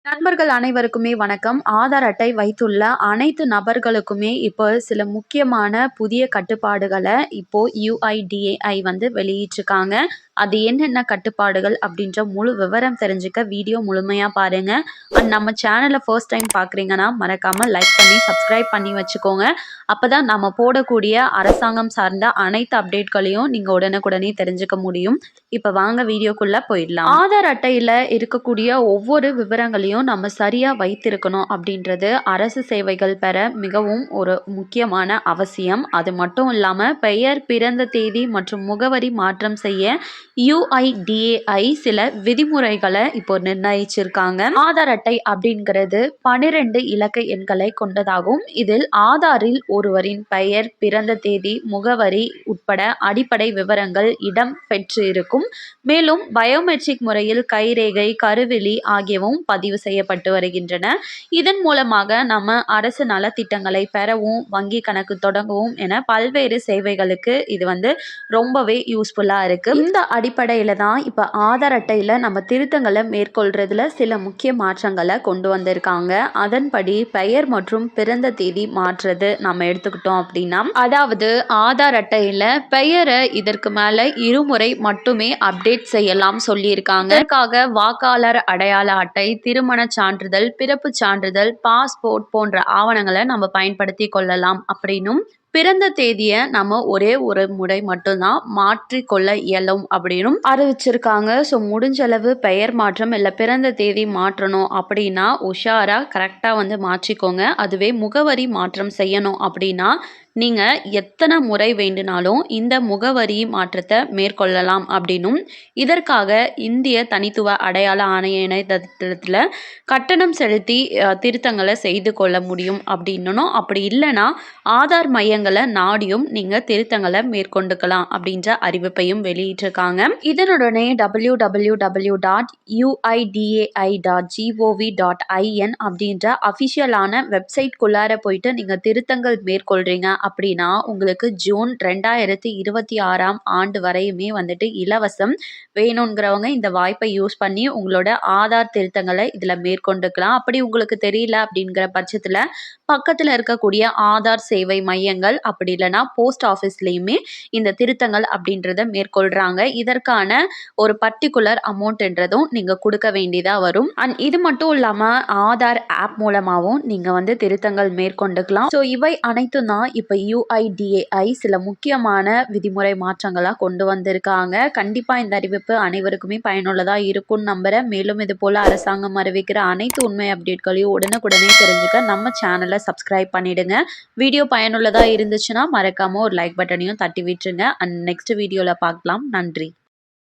நண்பர்கள் அனைவருக்குமே வணக்கம். ஆதார் அட்டை வைத்துள்ள அனைத்து நபர்களுக்குமே இப்போ சில முக்கியமான புதிய கட்டுப்பாடுகள இப்போ UIDAI வந்து வெளியிட்டிருக்காங்க. அது என்னென்ன கட்டுப்பாடுகள் அப்படின்ற முழு விவரம் தெரிஞ்சுக்க வீடியோ முழுமையா பாருங்க. அண்ட் நம்ம சேனலை ஃபர்ஸ்ட் டைம் பார்க்குறீங்கன்னா மறக்காம லைக் பண்ணி சப்ஸ்கிரைப் பண்ணி வச்சுக்கோங்க. அப்பதான் நம்ம போடக்கூடிய அரசாங்கம் சார்ந்த அனைத்து அப்டேட்களையும் நீங்க உடனுக்குடனே தெரிஞ்சுக்க முடியும். இப்போ வாங்க வீடியோக்குள்ள போயிடலாம். ஆதார் அட்டையில இருக்கக்கூடிய ஒவ்வொரு விவரங்களையும் நம்ம சரியா வைத்திருக்கணும் அப்படின்றது அரசு சேவைகள் பெற மிகவும் ஒரு முக்கியமான அவசியம். அது மட்டும் இல்லாம பெயர், பிறந்த தேதி மற்றும் முகவரி மாற்றம் செய்ய UIDAI சில விதிமுறைகளை இப்போ நிர்ணயிச்சிருக்காங்க. ஆதார் அட்டை அப்படிங்கிறது 12 இலக்க எண்களை கொண்டதாகும். இதில் ஆதாரில் ஒருவரின் பெயர், பிறந்த தேதி, முகவரி உட்பட அடிப்படை விவரங்கள் இடம் பெற்று இருக்கும். மேலும் பயோமெட்ரிக் முறையில் கைரேகை, கருவிழி ஆகியவும் பதிவு செய்யப்பட்டு வருகின்றன. இதன் மூலமாக நம்ம அரசு நலத்திட்டங்களை பெறவும், வங்கி கணக்கு தொடங்கவும் என பல்வேறு சேவைகளுக்கு இது வந்து ரொம்பவே யூஸ்ஃபுல்லா இருக்கு. இந்த அடிப்படையில தான் இப்ப ஆதார் அட்டையில நம்ம திருத்தங்களை மேற்கொள்றதுல சில முக்கிய மாற்றங்களை கொண்டு வந்திருக்காங்க. அதன்படி பெயர் மற்றும் பிறந்த தேதி மாற்றுறது நம்ம எடுத்துக்கிட்டோம் அப்படின்னா, அதாவது ஆதார் அட்டையில பெயரை இதற்கு மேல இருமுறை மட்டுமே அப்டேட் செய்யலாம் சொல்லியிருக்காங்க. இதற்காக வாக்காளர் அடையாள அட்டை, திருமண சான்றிதழ், பிறப்பு சான்றிதழ், பாஸ்போர்ட் போன்ற ஆவணங்களை நம்ம பயன்படுத்தி கொள்ளலாம் அப்படின்னும், பிறந்த தேதியை நம்ம ஒரே ஒரு முறை மட்டும்தான் மாற்றிக்கொள்ள இயலும் அப்படின்னும் அறிவிச்சிருக்காங்க. ஸோ முடிஞ்சளவு பெயர் மாற்றம் இல்லை பிறந்த தேதி மாற்றணும் அப்படின்னா உஷாரா கரெக்டாக வந்து மாற்றிக்கோங்க. அதுவே முகவரி மாற்றம் செய்யணும் அப்படின்னா நீங்கள் எத்தனை முறை வேண்டுனாலும் இந்த முகவரி மாற்றத்தை மேற்கொள்ளலாம் அப்படின்னும், இதற்காக இந்திய தனித்துவ அடையாள ஆணைய இணையதளத்தில் கட்டணம் செலுத்தி திருத்தங்களை செய்து கொள்ள முடியும் அப்படின்னும், அப்படி இல்லைன்னா ஆதார் மையங்களை நாடியும் நீங்கள் திருத்தங்களை மேற்கொண்டுக்கலாம் அப்படின்ற அறிவிப்பையும் வெளியிட்டிருக்காங்க. இதனுடனே www.uidai.gov.in அப்படின்ற அஃபிஷியலான வெப்சைட்குள்ளார போயிட்டு நீங்கள் திருத்தங்கள் மேற்கொள்கிறீங்க அப்படின்னா உங்களுக்கு ஜூன் 2026 ஆண்டு வரையுமே வந்துட்டு இலவசம். வேணுங்கிறவங்க இந்த வாய்ப்பை யூஸ் பண்ணி உங்களோட ஆதார் திருத்தங்களை இதில் மேற்கொண்டுக்கலாம். அப்படி உங்களுக்கு தெரியல அப்படிங்கிற பட்சத்தில் பக்கத்தில் இருக்கக்கூடிய ஆதார் சேவை மையங்கள் அப்படி இல்லைன்னா போஸ்ட் ஆஃபீஸ்லேயுமே இந்த திருத்தங்கள் அப்படின்றத மேற்கொள்கிறாங்க. இதற்கான ஒரு பர்டிகுலர் அமௌண்ட்ன்றதும் நீங்கள் கொடுக்க வேண்டியதாக வரும். அண்ட் இது மட்டும் இல்லாமல் ஆதார் ஆப் மூலமாகவும் நீங்கள் வந்து திருத்தங்கள் மேற்கொண்டுக்கலாம். ஸோ இவை அனைத்தும் தான் இப்போ UIDAI சில முக்கியமான விதிமுறை மாற்றங்களாக கொண்டு வந்திருக்காங்க. கண்டிப்பாக இந்த அறிவிப்பு அனைவருக்குமே பயனுள்ளதாக இருக்கும்னு நம்புகிறேன். மேலும் இது போல் அரசாங்கம் அறிவிக்கிற அனைத்து உண்மை அப்டேட்களையும் உடனுக்குடனே தெரிஞ்சுக்க நம்ம சேனலை சப்ஸ்கிரைப் பண்ணிடுங்க. வீடியோ பயனுள்ளதாக இருந்துச்சுன்னா மறக்காமல் ஒரு லைக் பட்டனையும் தட்டி விட்டுருங்க. அண்ட் நெக்ஸ்ட் வீடியோவில் பார்க்கலாம். நன்றி.